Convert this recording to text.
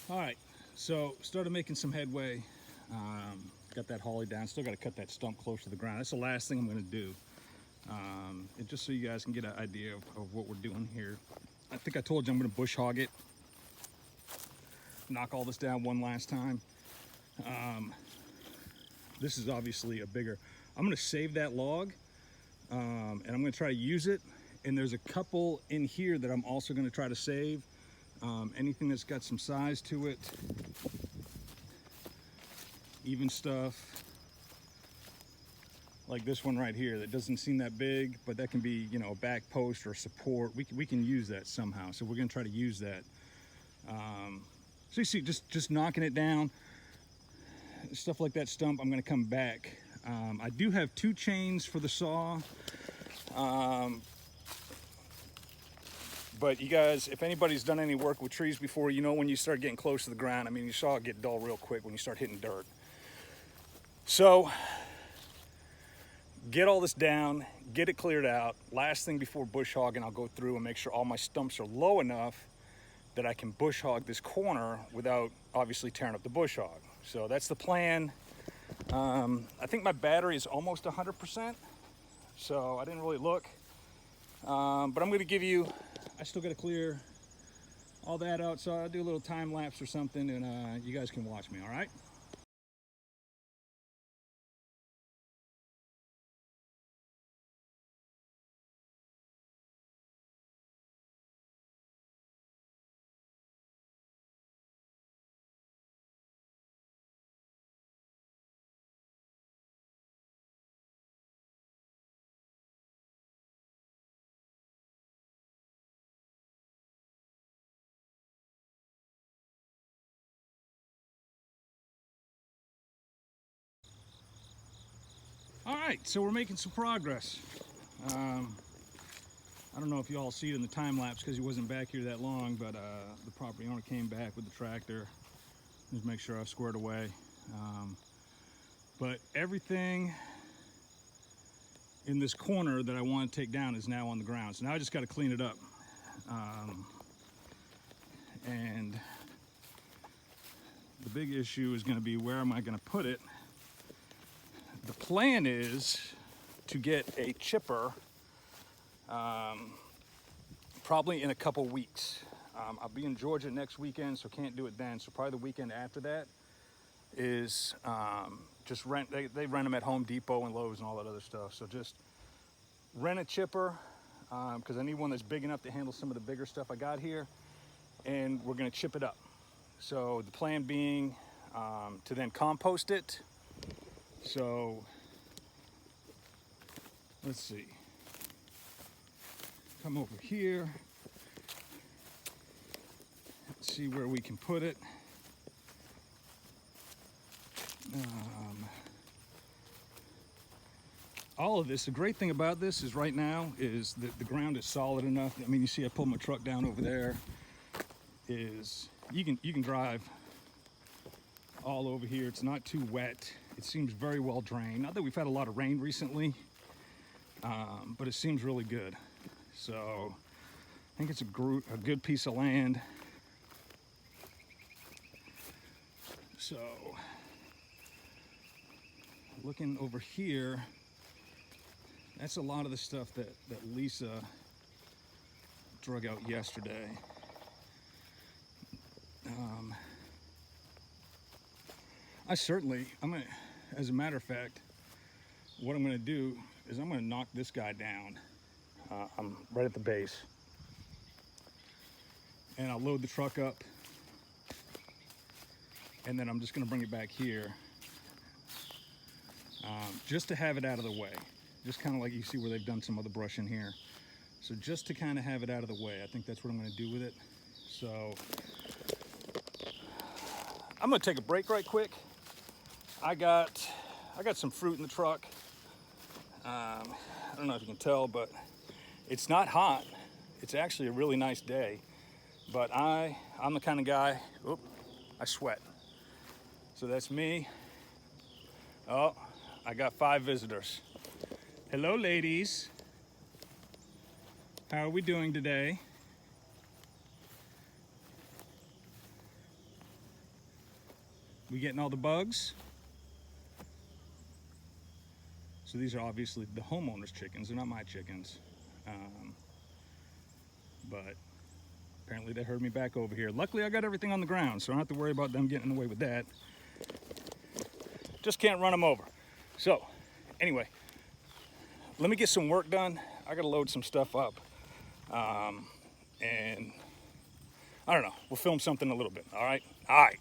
All right, so started making some headway. Got that holly down. Still got to cut that stump close to the ground. That's the last thing I'm going to do. And just so you guys can get an idea of what we're doing here. I think I told you I'm going to bush hog it. Knock all this down one last time. This is obviously a bigger. I'm going to save that log, and I'm going to try to use it. And there's a couple in here that I'm also going to try to save. Anything that's got some size to it, even stuff like this one right here that doesn't seem that big, but that can be, you know, a back post or support. We can use that somehow, so we're going to try to use that. So you see, just knocking it down, stuff like that stump. I'm going to come back. I do have 2 chains for the saw. But you guys, if anybody's done any work with trees before, you know when you start getting close to the ground, I mean, you saw it get dull real quick when you start hitting dirt. So, get all this down, get it cleared out. Last thing before bush hogging, I'll go through and make sure all my stumps are low enough that I can bush hog this corner without obviously tearing up the bush hog. So that's the plan. I think my battery is almost 100%, so I didn't really look. But I'm going to give you, I still got to clear all that out, so I'll do a little time lapse or something, and you guys can watch me, all right? All right, so we're making some progress. I don't know if you all see it in the time lapse because he wasn't back here that long, but the property owner came back with the tractor. Just make sure I've squared away. But everything in this corner that I want to take down is now on the ground. So now I just got to clean it up. And the big issue is going to be, where am I going to put it? The plan is to get a chipper probably in a couple weeks. I'll be in Georgia next weekend, so can't do it then. So probably the weekend after that is just rent. They rent them at Home Depot and Lowe's and all that other stuff. So just rent a chipper because I need one that's big enough to handle some of the bigger stuff I got here, and we're going to chip it up. So the plan being to then compost it. So let's see. Come over here. See where we can put it. All of this, the great thing about this is right now is that the ground is solid enough. I mean, you see I pulled my truck down over there. Is you can drive all over here. It's not too wet. It seems very well drained. Not that we've had a lot of rain recently, but it seems really good. So I think it's a good piece of land. So looking over here, that's a lot of the stuff that Lisa drug out yesterday. As a matter of fact, what I'm gonna do is I'm gonna knock this guy down. I'm right at the base. And I'll load the truck up. And then I'm just gonna bring it back here just to have it out of the way. Just kind of like you see where they've done some other brush in here. So just to kind of have it out of the way, I think that's what I'm gonna do with it. So I'm gonna take a break right quick. I got some fruit in the truck. I don't know if you can tell, but it's not hot. It's actually a really nice day. But I'm the kind of guy, I sweat. So that's me. Oh, I got 5 visitors. Hello, ladies. How are we doing today? We getting all the bugs? So these are obviously the homeowner's chickens. They're not my chickens. But apparently they heard me back over here. Luckily I got everything on the ground, so I don't have to worry about them getting away with that. Just can't run them over. So anyway, let me get some work done. I gotta load some stuff up. And I don't know, we'll film something a little bit, all right? All right.